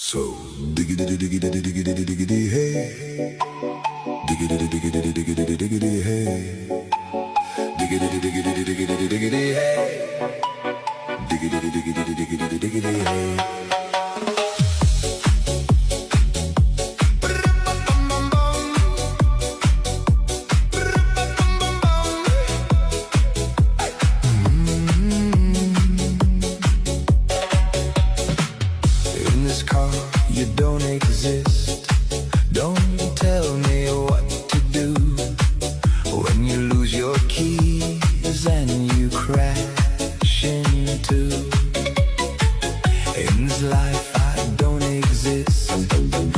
So diggity diggity diggity diggity hey, diggity diggity diggity diggity hey, diggity diggity diggity diggity hey, diggity diggity diggity diggity hey. You don't exist. Don't tell me what to do when you lose your keys and you crash into. In this life I don't exist.